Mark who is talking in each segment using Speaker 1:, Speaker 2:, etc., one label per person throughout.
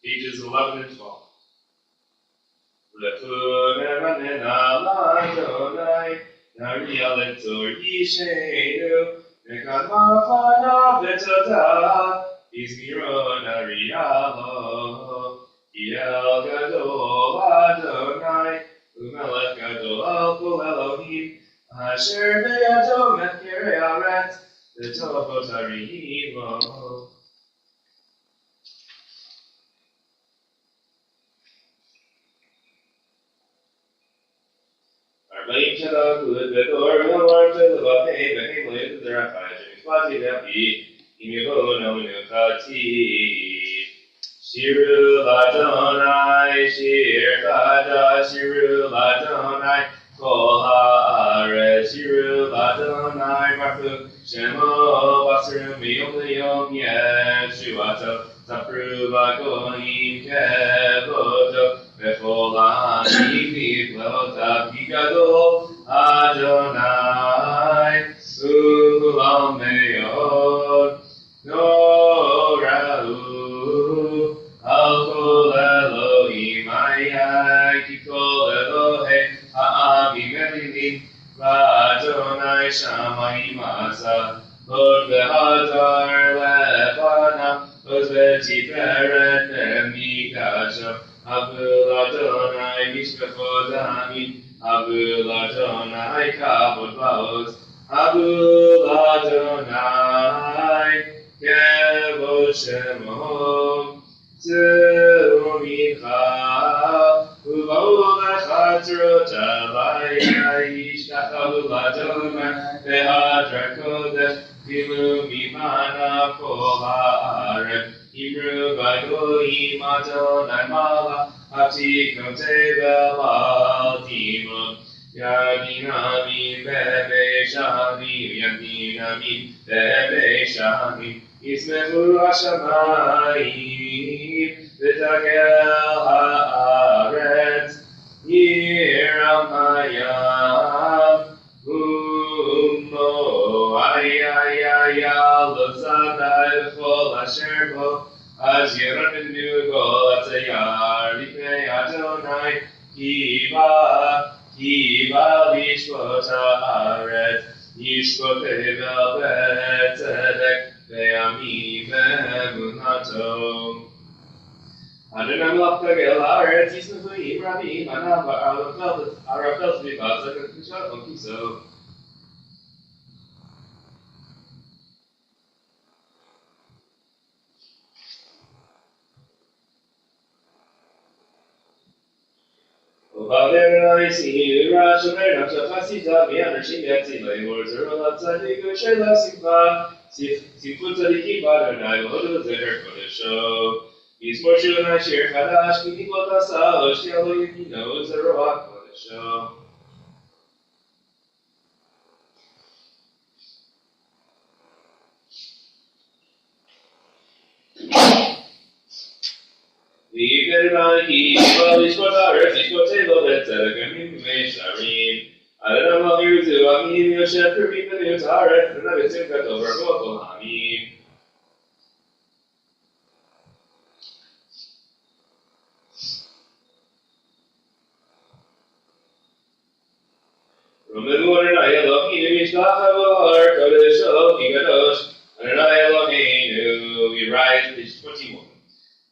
Speaker 1: Pages 11 and 12. Shiru Ladonai, Shir Chada, Shiru Ladonai, Kol Haaretz, Shiru Ladonai, Baruch Shemo, Basru Miyom Liyom Yeshuato, Zapru Vagoyim Kevoto, Bechol Ha'amim V'Lotav Yigadol Adonai, Ulam Me'od, Nora'u. Al kol Elohim ayai ki kol Elohei ha'amim elilim v'Adonai shamayim asa Lord v'hadar lefanav Lord v'tiferet b'mikdash Abul Adonai mishpachot amin Abul Adonai kavod va'oz Abul Adonai kevod shemo Zerumicha, Uvo Lechatrot Avaya, Yishtachavu Ladonai, Vehadra Kodesh, Vilu Mimana Kol Haaretz, Himru Vagoyim Adonai Mala, Hatikom Tevel Shani Yaminami Bebe Shani Ismehu Hashamayim V'Takel Haaretz Yiram Hayam Umo Ayayaya Lozadai V'Chol Asher Bo Az Yeron B'Nu Gol Atzayar Lifnei Adonai Kiba Lishpot Haaretz Yishpot Hevel B'Tzedek Ve'ami Ve'emunato Adonai Melech El Haaretz Yismechu Yimrabim Anav Arafel Zvivat Zakat Kishat Kiso Adonai si Rashamer Nafshafasita Mianashim Yatzilay Morzerol Tzadik Shela Sifa Sifut Tzadikim Adonai Vodu Zeher Kodesho Yismor Shilonai Shir Chadash Kikibot Asal Shialo Yimino Zeroach Kodesho Yikervaki Yishpot Haaretz Yishpot Hevel B'Tzedek Ve'ami Sharim Adonai Melech Yeruzu Amim Yosef Kruvim V'Niyot Haaretz V'Navitzim Katov Rabot Hamim Romevu Adonai Eloheinu Yishtachavu Har Kodesho Ki Kadosh Adonai Eloheinu we rise page 21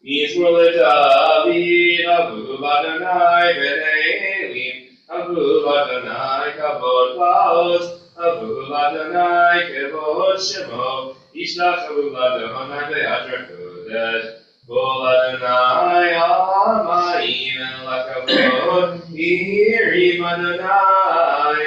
Speaker 1: Yismor David Avu Adonai B'nei Elim Avu Adonai Kavod Laos Avu Adonai Kevod Shemo Yishtachavu Adonai Be'adra Kodesh Kol Adonai Amayim El HaKavod Yirim Adonai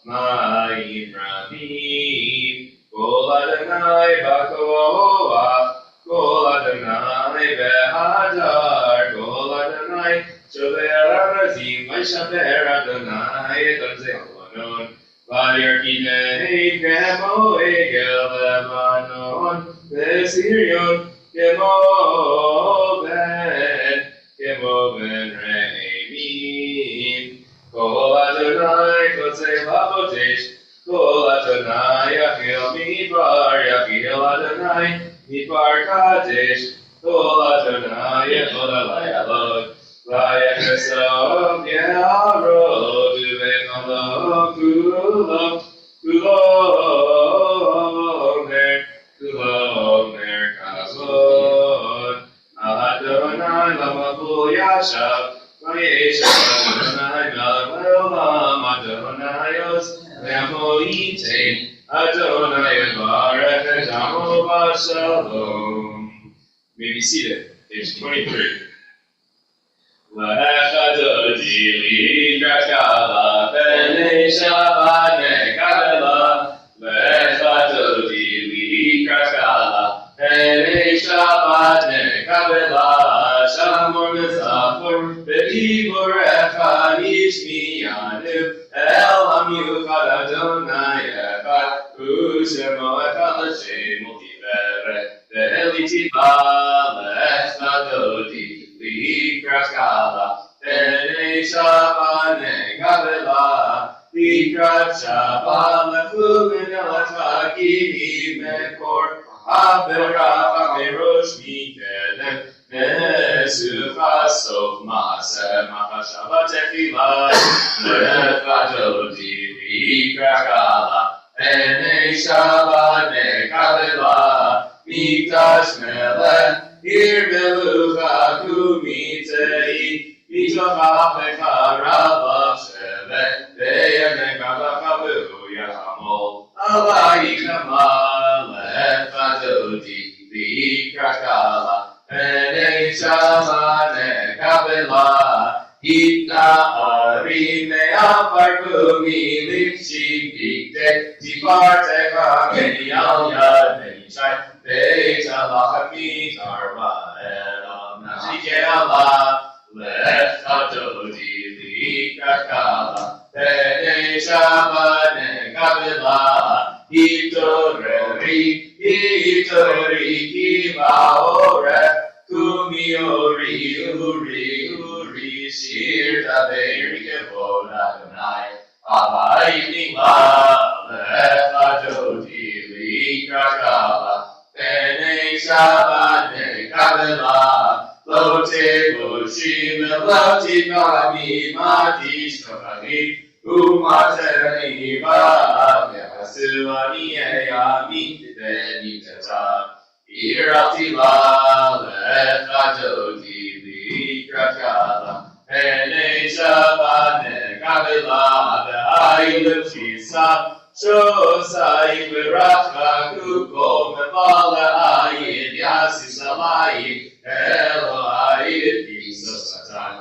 Speaker 1: Amayim Rabim Kol Adonai B'Koach Kol Adonai Behadar Kol Adonai Shover Arazim Vaishaver Adonai Etanzei Halanon Vayarkinei Kemo Egel Lebanon Vesirion Kemo Ben Re'emim Kol Adonai Kotzei Labotesh Kol Adonai Yachil Midbar Yachil Adonai Midbar Kadesh Kol Adonai Yechol Alai Alod Vayechesov Yeharod Uvechalom Kulomer Kazod Adonai Lamabul Yashav Vayeshav Adonai Melech Leolam Adonai Os Le'amoyitein Adonai Yevarech et Amo B'Shalom. You may be seated. Page 23. Lechadodi Likrakala B'nei Shabbat Nekadela Lechadodi Likrakala B'nei Shabbat Nekadela Shamor Mezapor B'Dibor Echad Yishmiyanu El Hamiuchad Adonai Echad U'Shemo Echad L'Shem Multiveret Ve'elitiba Lechadodi Likrakala B'nei Shabbat Nekadela Likrat Shabbat Lechumin El Hatakim Mekor Haberach HaMerosh Mikedem Nesucha Sof Maaseh Machashava Tefila Lechadodi Likrakala B'nei Shabbat Nekadela Mikdash Melech Ir Melucha Kumitei Mitocha Pekarav Shevet Ve'yemekadachavu Yachamol Alayikama Lechadodi Likrakala B'nei Shabbat Nekadela Hitna Arim Me'afarku Milipshim Bigdei Tipartecha Me'al Yad Me'ishai Beit Alachamit Arba Elam Nashike Allah Lechadodi Likrakala B'nei
Speaker 2: Shabbat Kabbalah Hitori Kivaore Kumiori Uri Shir Taberi Kevona Adonai Abayim Lefajoti Likrakala Bene Shabbat Kabbalah Lote Boshim Loti Kami Mati Shokani Umateri Ba Yasuani Eyami Beni Tata Irati La Lefajoti Likrakala Bene Shabbat Kabbalah Be'ayim Shisa Shosai V'Rachma Kuko Mevala Ayid Yasis Alayid Elohayid Yisos Satan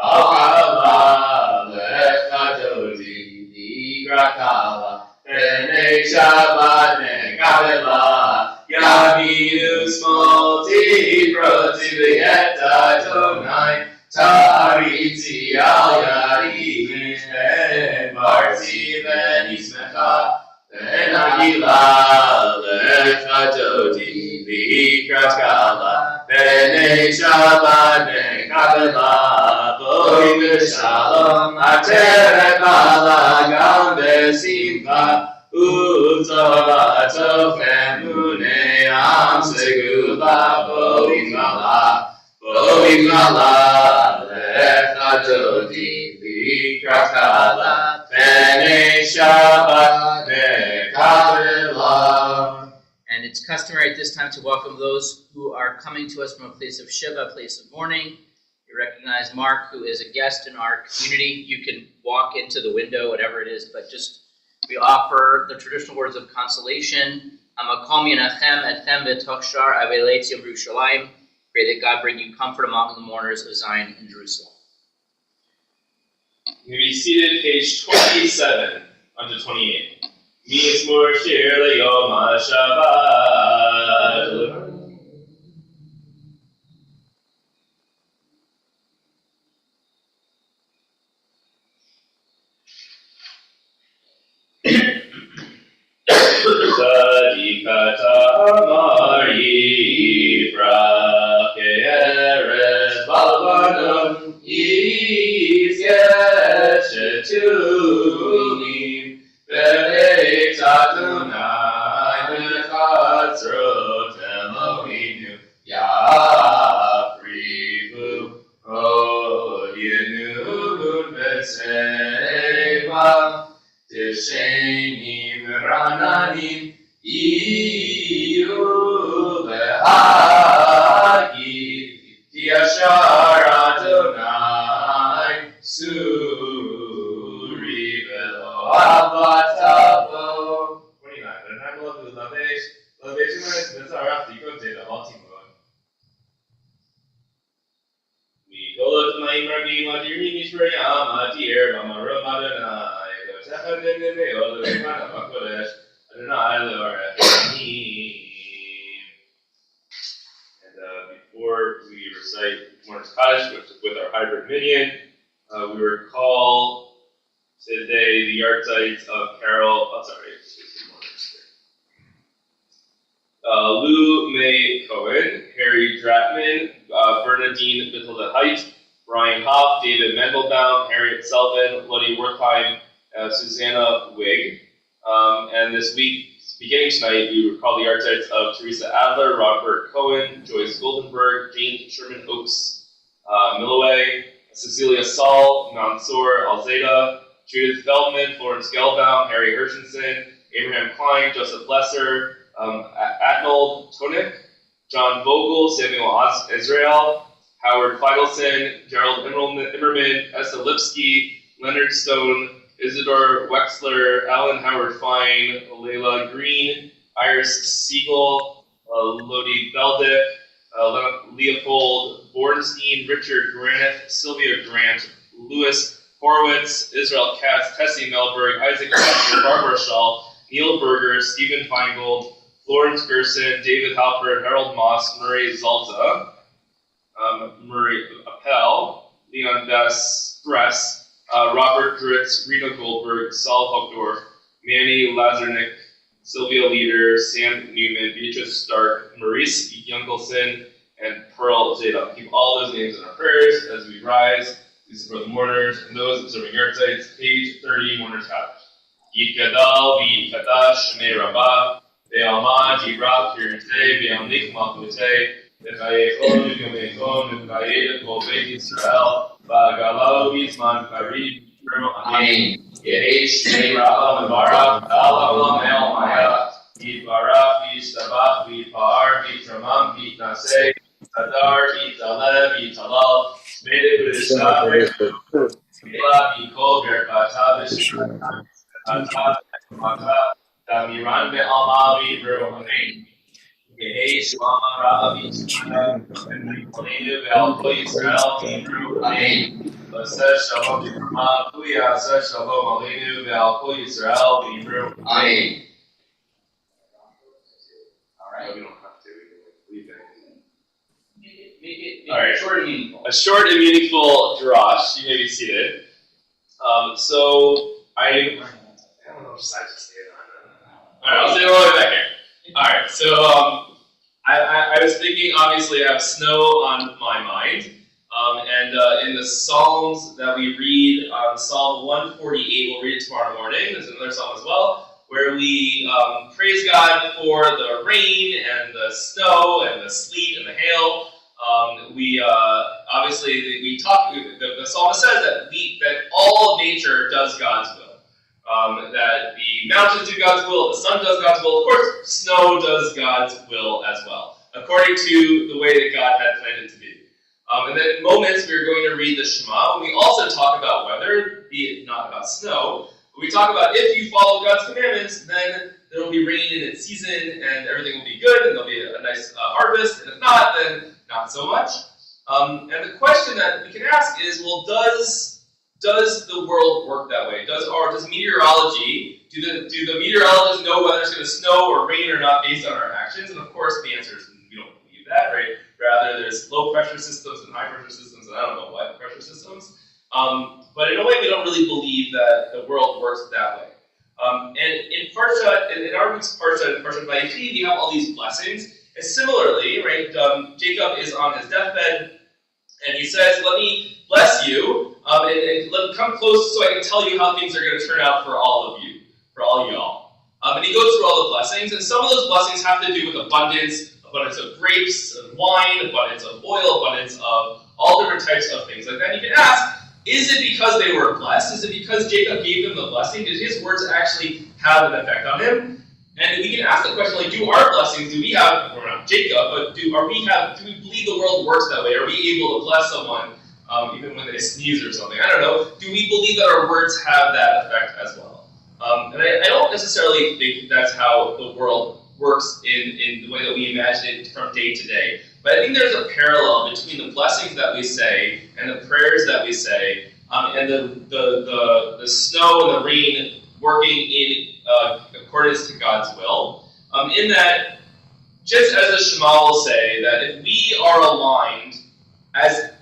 Speaker 2: Al-Kabbalah Lechadodi Igrakala B'nei Shabbat Kabbalah Yaminu Smolti Proti V'yeta Tonai Tariti Al-Yari Barti Benismecha Benagila Lechadodi Likrakala B'nei Shabbat Kabbalah Bo'im Shalom Ateret Bala Gam Besimcha Utzova Tofem Munei Am Segula Bo'im Mala Lechadodi Likrakala B'nei Shabbat Kabbalah.
Speaker 3: And it's customary at this time to welcome those who are coming to us from a place of Shiva, a place of mourning. You recognize Mark, who is a guest in our community. You can walk into the window, whatever it is, but just we offer the traditional words of consolation. Amakom Yenachem Etchem B'toch Shar Avelei Tzion Yerushalayim. Pray that God bring you comfort among the mourners of Zion and Jerusalem.
Speaker 1: You may be seated, page 27 onto 28. Mizmor Shir Le'yom HaShabbat. Zadikata Amar Yifra Ke'eres Balvanon Yizyechetunim Ve'eit Adonai Mechatzrot Eloheinu Yafrivu Od Yenun B'Seva Tishenim Rananim Iyu Lehagi Yashar Adonai Suri Velo Avatavo 29. Adonai Beloved Lavesh Lavesh Umaris Bezaraf Dikot Zeta Altimon Mikolot Maim Rabbi Madir Mishrayam Atir Mamarom Adonai And before we recite Morning's Kaddish with our hybrid minion, we recall today the yahrzeit of Lou May Cohen, Harry Dratman, Bernadine Bittelda Height, Brian Hoff, David Mendelbaum, Harriet Selvin, Lottie Wertheim, Susanna Wigg. And this week, beginning tonight, we recall the yardzites of Teresa Adler, Robert Cohen, Joyce Goldenberg, Jane Sherman Oaks Milloway, Cecilia Saul, Mansour Alzada, Judith Feldman, Florence Gelbaum, Harry Hershenson, Abraham Klein, Joseph Lesser, Atnold Tonik, John Vogel, Samuel Israel, Howard Feigelson, Gerald Immerman, Essa Lipsky, Leonard Stone, Isidore Wexler, Alan Howard Fine, Layla Green, Iris Siegel, Lodi Beldick, Leopold Bornstein, Richard Granith, Sylvia Grant, Louis Horowitz, Israel Katz, Tessie Melberg, Isaac Kessler, Barbara Schall, Neil Berger, Stephen Feingold, Florence Gerson, David Halper, Harold Moss, Murray Zalta, Murray Appel, Leon Bess, Bress, Robert Dritz, Rita Goldberg, Saul Hogdorf, Manny Lazarnik, Sylvia Leader, Sam Newman, Beatrice Stark, Maurice Junkelson, and Pearl Jada. Keep all those names in our prayers as we rise. These are for the mourners and those observing Yahrzeits. Page 30, Mourners Couch. Yit Gadal, V'yit Kadash, Shemei Rabbah, Ve'alma, Jibrach, Kirtei, Ve'alnich, Malchutei, V'chayechon, V'yomechon, V'chayed, Kol Beit Yisrael, V'agalau, V'zman Karib, Amen. Yehi Shemei Rabbah, Mevarach, Al Haolam, Maya, Yitbarach, V'yishtabach, V'yitpa'ar, V'yitramam, V'yitnaseh, V'yitadar, V'yitaleh, V'yitalal, Mede B'dishtav, V'yila, V'yikol, V'yirkata, V'yishtabach, Damiran be'alma v'yivru Yehi Shalom Ra'avi Tzimanu ve'al Kol Yisrael v'yivru Amen. V'aseh Shalom Yirma V'yaseh Shalom Aleinu ve'al Kol Yisrael v'yivru Amen.
Speaker 3: All right.
Speaker 1: No, we don't have to. We can leave it.
Speaker 3: Make it
Speaker 1: All right.
Speaker 3: short and meaningful.
Speaker 1: A short and meaningful drash. You may be seated. So I don't know if I just say it on. Alright, I'll say it all the way back here. Alright, so I was thinking, obviously, I have snow on my mind. And in the Psalms that we read, Psalm 148, we'll read it tomorrow morning. There's another psalm as well, where we praise God for the rain and the snow and the sleet and the hail. We talk. The psalmist says that all of nature does God's will. That the mountains do God's will, the sun does God's will. Of course, snow does God's will as well, according to the way that God had planned it to be. And then in moments, we're going to read the Shema. We also talk about weather, be it not about snow. But we talk about if you follow God's commandments, then there will be rain in its season, and everything will be good, and there'll be a nice harvest. And if not, then not so much. And the question that we can ask is, well, does the world work that way? Does meteorology, do the meteorologists know whether it's going to snow or rain or not based on our actions? And of course, the answer is we don't believe that, right? Rather, there's low pressure systems and high pressure systems, and I don't know why pressure systems. But in a way, we don't really believe that the world works that way. And in Parsha, in our week's Parsha, in Parsha Vayikra, we have all these blessings. And similarly, right, Jacob is on his deathbed, and he says, "Let me bless you, and let me come close so I can tell you how things are going to turn out for all of you, for all y'all." And he goes through all the blessings, and some of those blessings have to do with abundance of grapes and wine, abundance of oil, abundance of all different types of things like that. And you can ask, is it because they were blessed? Is it because Jacob gave them the blessing? Did his words actually have an effect on him? And we can ask the question, like, do our blessings, do we have, or not Jacob, but do we believe the world works that way? Are we able to bless someone even when they sneeze or something? I don't know. Do we believe that our words have that effect as well? And I don't necessarily think that's how the world works in the way that we imagine it from day to day. But I think there's a parallel between the blessings that we say and the prayers that we say, and the snow and the rain working in accordance to God's will. In that, just as the Shema will say, that if we are aligned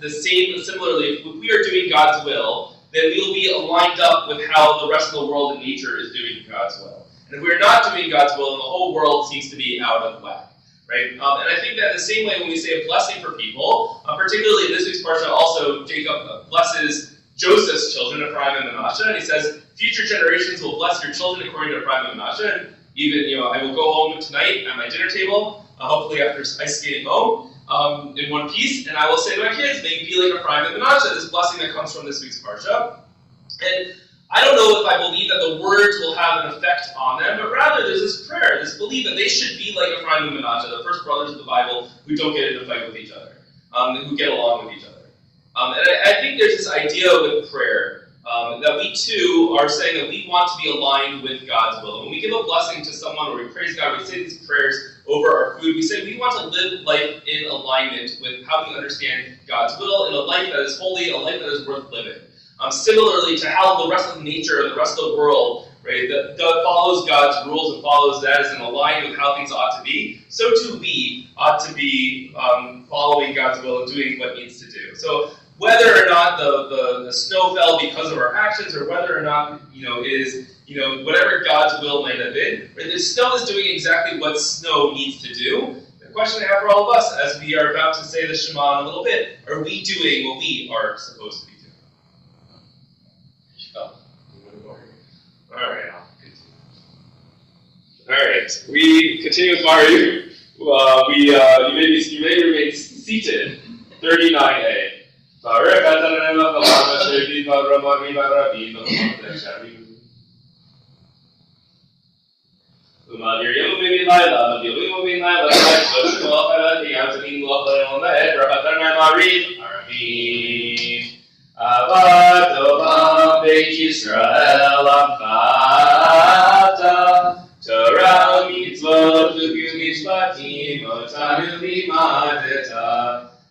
Speaker 1: similarly, if we are doing God's will, then we will be lined up with how the rest of the world and nature is doing God's will. And if we're not doing God's will, then the whole world seems to be out of whack. Right? And I think that in the same way when we say a blessing for people, particularly in this week's parsha, also Jacob blesses Joseph's children, Ephraim and Manasseh, and he says, future generations will bless your children according to Ephraim and Manasseh. And even, I will go home tonight at my dinner table, hopefully after ice skating home, in one piece, and I will say to my kids, may you be like Ephraim and Manasseh, this blessing that comes from this week's parsha. And I don't know if I believe that the words will have an effect on them, but rather there's this prayer, this belief that they should be like Ephraim and Manasseh, the first brothers of the Bible who don't get in a fight with each other, who get along with each other. And I think there's this idea with prayer that we too are saying that we want to be aligned with God's will. When we give a blessing to someone or we praise God, we say these prayers over our food, we say we want to live life in alignment with how we understand God's will, in a life that is holy, a life that is worth living. Similarly to how the rest of nature and the rest of the world, right, that follows God's rules and follows that is in alignment with how things ought to be, so too we ought to be following God's will and doing what needs to do. So whether or not the snow fell because of our actions, or whether or not, it is, whatever God's will might have been, right? The snow is doing exactly what snow needs to do. The question I have for all of us, as we are about to say the Shema in a little bit, are we doing what we are supposed to be doing? All right, I'll continue. All right, we continue with Mario. You may remain seated. 39a.
Speaker 2: Beit Yisrael Amchata Torah mitzvot v'gil mishpatim otanu limadeta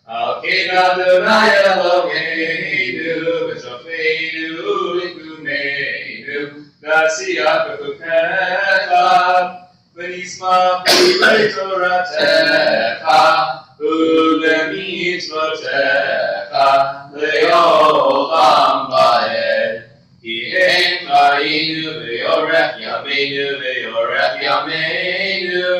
Speaker 2: Al kein Adonai Eloheinu v'shofeinu l'kumeinu v'asiyat b'chukecha v'nisma b'divrei Toratecha u'lemitzvotecha le'olam va'ed Ki ein chayinu ve'yorech yameinu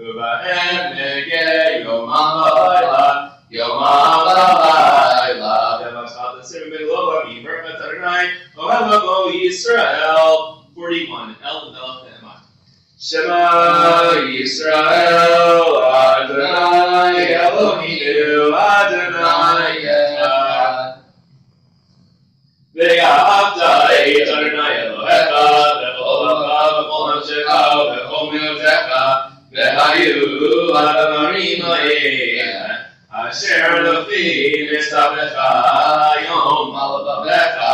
Speaker 2: U'bahem negeh yomam v'layla Yomam v'layla V'matzat l'sir v'lo'amim Berkat Adonai Ohelamo Yisrael 41 El Melech Ne'eman Shema Yisrael Adonai Eloheinu Adonai Echad Ve'ahavta et Adonai Elohecha B'chol levav v'chol nafshecha v'chol me'otecha Ve'hayu adamarim ha'eh Asher lofi mitzvatecha yom alabavecha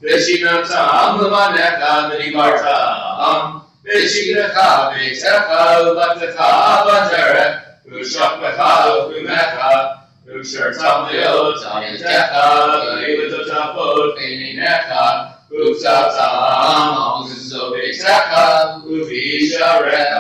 Speaker 2: V'shivnatam l'manecha v'dibartam V'shigrecha v'itecha u'laktecha b'derech U'shachmecha u'chumecha U'shertam le'otam yetecha V'ilutotapot v'ninecha U'ptatam al-mezuzot v'itecha U'visharecha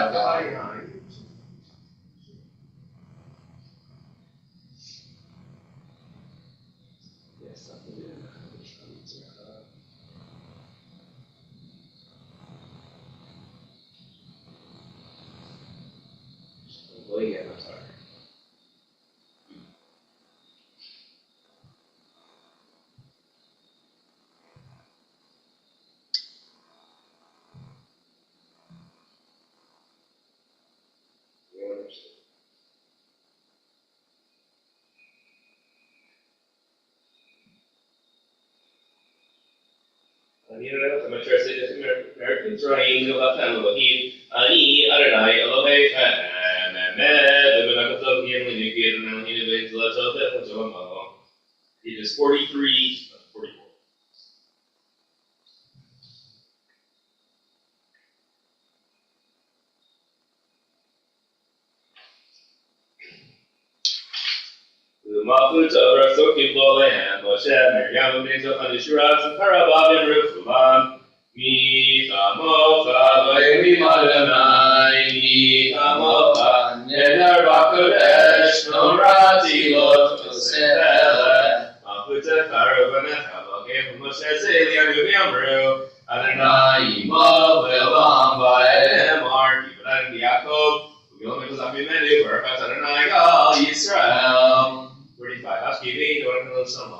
Speaker 1: Yeah, I'm sorry. אני אדוני אלוהיכם, אמת, ובנקותיו קיים לנגד, ומלהינו בתלתותיך ושלומו. Pages 43 and 44. ומלכות Torah סוקים לו להם, משה, מרים ובני זכר ישועה, זכרה בן רפובן, מי כמוך אלוהים אדוני, מי כמוך נדר בקודש, נוראתי לא תוספת, מלכותך רבנך, אלוהים ומשה זליין ויאמרו, אדוני עמו לעולם ועד אמר, כי בלעם יעקב, וביום יחזק ממנו, ברכת אדוני על ישראל. 45. Housekeeping, going to some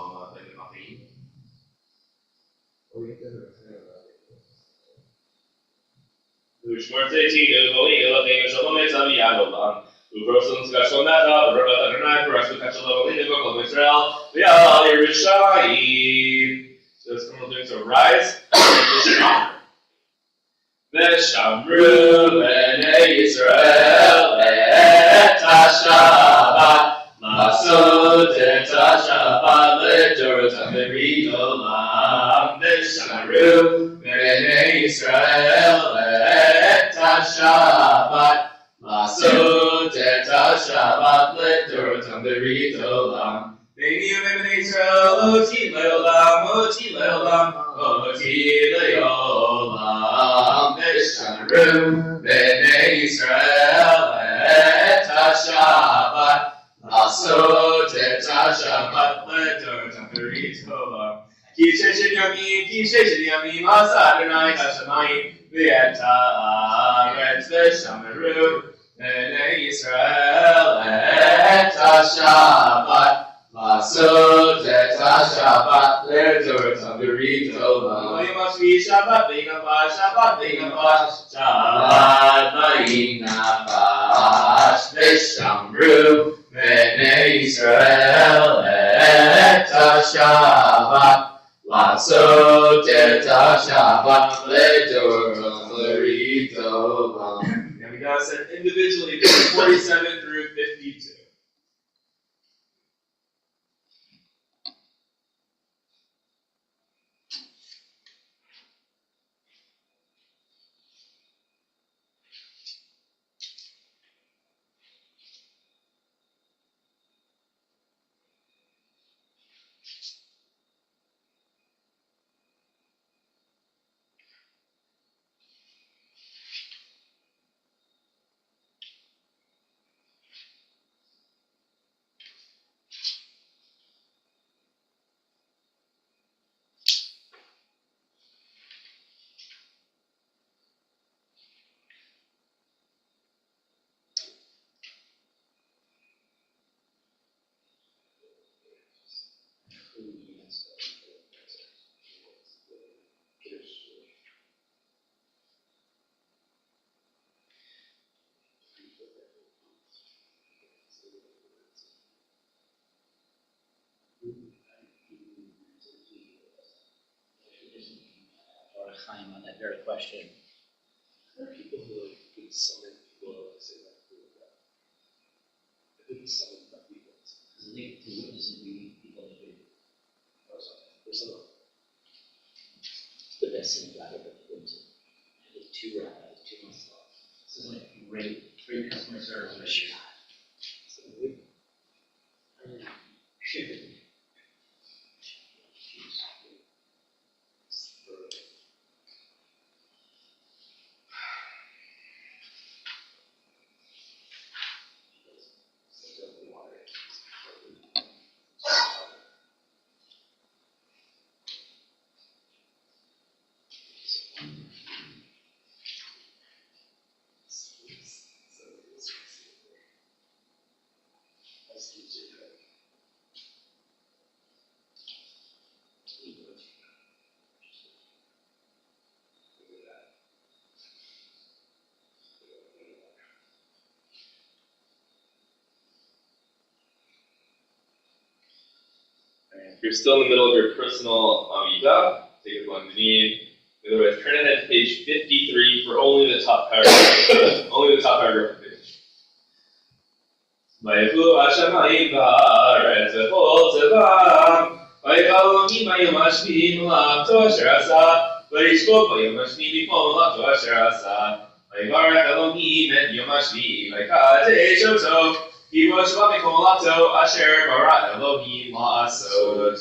Speaker 1: Ushmorteti, Golia, Lake Shalometa, Yadolam, Ubrosum Skashonata, Robert Adonai, Rasu Kachalina, Gokol Israel, Vial Yerushalayim. So it's going to rise and Veshamru, B'nai Yisrael, Et HaShabbat, Masot et HaShabbat, L'Torah Tamid Olam, Veshamru, B'nai Yisrael, Et HaShabbat, Masot et HaShabbat, L'Torah Tamid Olam. B'nai Yisrael, Oti Le'olam, Oti Le'olam, Oti Le'olam. Veshamru, B'nai Yisrael, Et HaShabbat, Masot et HaShabbat, L'Torah Tamid Yamin, Kishish Yamin, Masadonai, Hashamayim, Vieta, Red Fish, Amaru, Bnei Israel, Et HaShabbat, Lasot Et HaShabbat, Letor Taberito, Yomashvi Shabbat, Vinabash, Shabbat, Vinabash, Shabbat, Vinabash, Vishamru, Bnei Israel, Et HaShabbat, Lasot Et HaShabbat, Letor Taberito. And we gotta send individually 47 through 52.
Speaker 3: On that very question.
Speaker 4: There are people who could summon people who say that they couldn't summon enough people.
Speaker 3: Because I think to witness and read people that do.
Speaker 4: There's some
Speaker 3: The best synagogue I've ever been to. I did 2 rabbis, 2 Muslims. This is like great customer service.
Speaker 1: If you're still in the middle of your personal Amidah, take as long as you need. Otherwise, turn ahead to page 53 for only the top paragraph. Only the top paragraph of the page. Vayechu Hashemayim v'haaretz v'chol tzevam, vayikal Elohim hayom hashvi melachto asher asa, vayishkot bayom hashvi mikol melachto asher asa, vayivarech Elohim et yom hashvi, vayikadesh oto. He was Shabbat Asher Barat Elohim La'asot.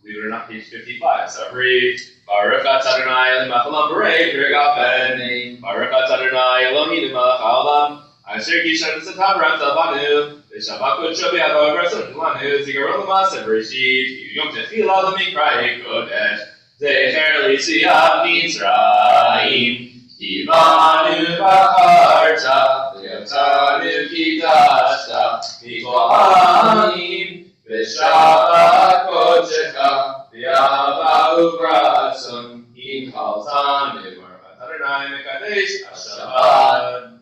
Speaker 1: Believe it or not, page 55. Summary. Baruch atah Adonai L'machalam B'rei Pirgafen. Baruch atah Adonai Elohim L'malach Ha'olam. Asher Kishan Satav Ratzah Banu. V'Shabbat Kodsho B'Yadav Ratzah Lanu. Zigaron L'Maseh Bereshit. Yom Tefillah L'Mikrayim Kodesh. Zecher L'Yitziat Mitzrayim. Ivanu B'Charta. V'Yatanu Kidashta. Mikol V'Shabbat Kodshecha. V'Yavahu Ratzon. Im Chaltanu. Baruch Adonai Mekadesh HaShabbat.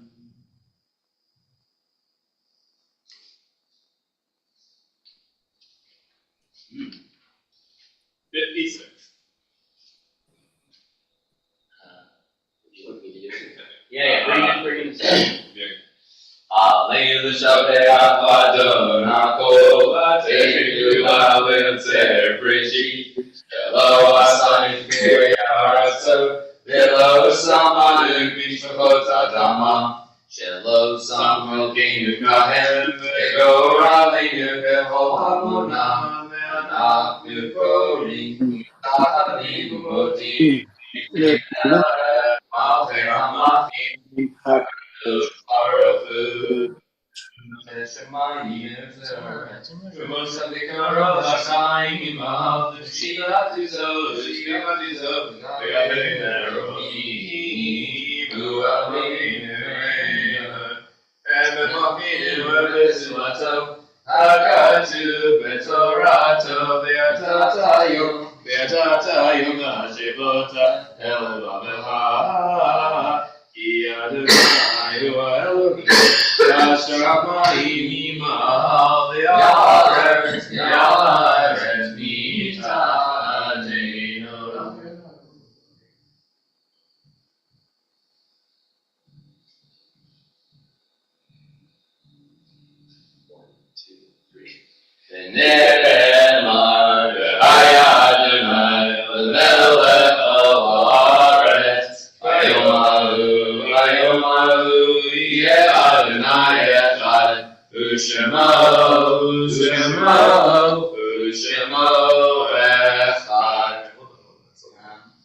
Speaker 3: Yeah, bring it.
Speaker 2: Aleinu l'shabeach Adonai kol v'teinu v'avetzer brishit Shelo asanu k'nei ha'aretz v'lo samanu mishpachot adama Shelo samu keinu kahem v'gor aleinu v'chol hamonam ve'anachnu korim v'tachanim u'motim Malchei Hamachim Baruch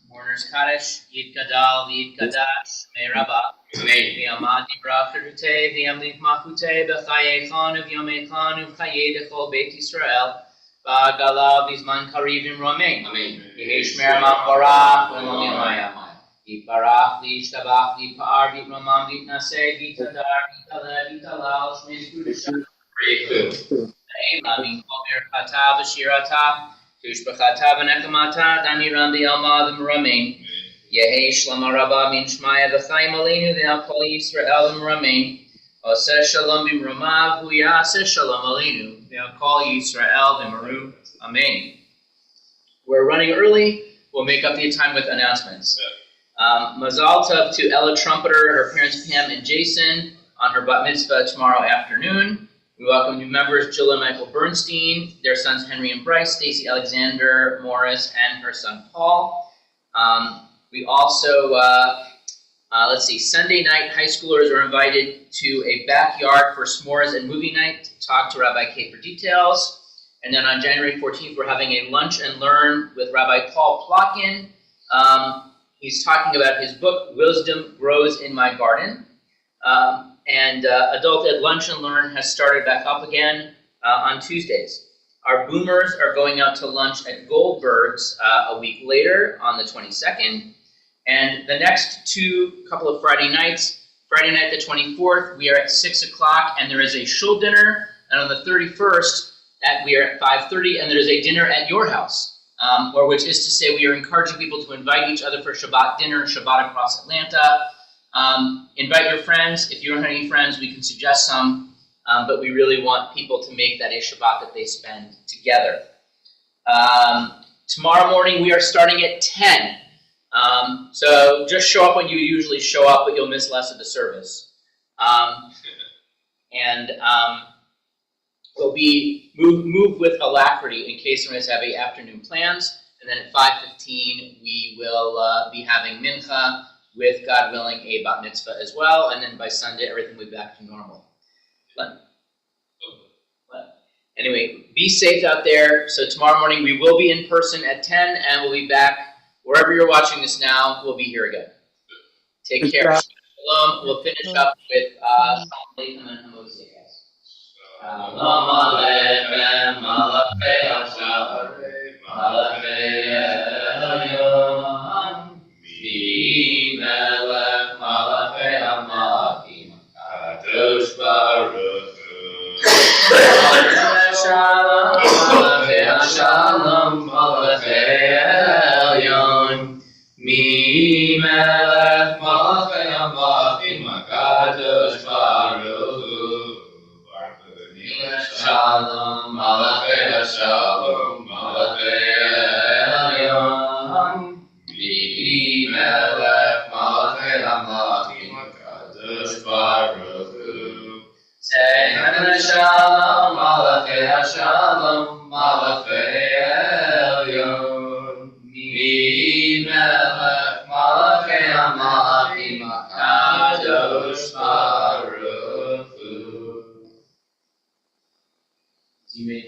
Speaker 3: Mourner's Kaddish, Yid Gadal, Yid Kadash, May Rabba. V'yamad Yibra Chirutei, V'yamlik Machutei, B'chayei V'yomei V'chayei Dechol Beit Yisrael, V'agala V'zman Karivim Romein. Yeheshmer Machorah, V'lom Yamayam. Yitbarach, V'yishtabach, V'yipar, V'yitramam, V'yitnaseh, V'yitadar, V'yitaleh, V'yitalal, Shmei Kudusha. V'ein Lavin Kol Birchata V'shirata, Tushbachata V'nechamata, Dani Rambi Alma V'mramein. Yehi Shlama Rabba Min Shmaya V'chaim Aleinu V'yakol Yisrael V'mramein. Oseh Shalom B'mramav V'yaseh Shalom Aleinu V'yakol Yisrael V'maru. Amen. We're running early. We'll make up the time with announcements. Mazal Tov to Ella Trumpeter, her parents Pam and Jason, on her bat mitzvah tomorrow afternoon. We welcome new members Jill and Michael Bernstein, their sons Henry and Bryce, Stacy Alexander Morris, and her son Paul. We also, Sunday night high schoolers are invited to a backyard for s'mores and movie night to talk to Rabbi Kay for details. And then on January 14th, we're having a lunch and learn with Rabbi Paul Plotkin. He's talking about his book, Wisdom Grows in My Garden. And Adult Ed Lunch and Learn has started back up again on Tuesdays. Our boomers are going out to lunch at Goldberg's a week later on the 22nd. And the next couple of Friday nights, Friday night the 24th, we are at 6 o'clock, and there is a shul dinner. And on the 31st, we are at 5:30, and there is a dinner at your house. Which is to say, we are encouraging people to invite each other for Shabbat dinner, Shabbat across Atlanta. Invite your friends. If you don't have any friends, we can suggest some. But we really want people to make that a Shabbat that they spend together. Tomorrow morning, we are starting at 10. So just show up when you usually show up, but you'll miss less of the service. We'll be move with alacrity in case someone has heavy afternoon plans. And then at 5:15, we will be having mincha with, God willing, a bat mitzvah as well. And then by Sunday, everything will be back to normal. Anyway, be safe out there. So tomorrow morning, we will be in person at 10, and we'll be back wherever you're watching this now. We'll be here again. Take care. Shalom. We'll finish up with Shalom and Moshe. Shalom Aleichem, Malachei Hashem, Malachei Elyon, Melech Malachei Amakim, Kadosh Baruch Hu. Shalom, Malachei Hashem, Malachei Elyon, Melech Malachei Amakim, Kadosh Baruch Hu. Shalom, Malachei Shalom, Malachei Elyon, Bihi Melech, Malachei Amakim, Kadosh Baruch Hu. Say Shalom, Malachei Shalom, Malachei Elyon, Bihi Melech, Malachei Amakim, Kadosh Baruch Hu. You may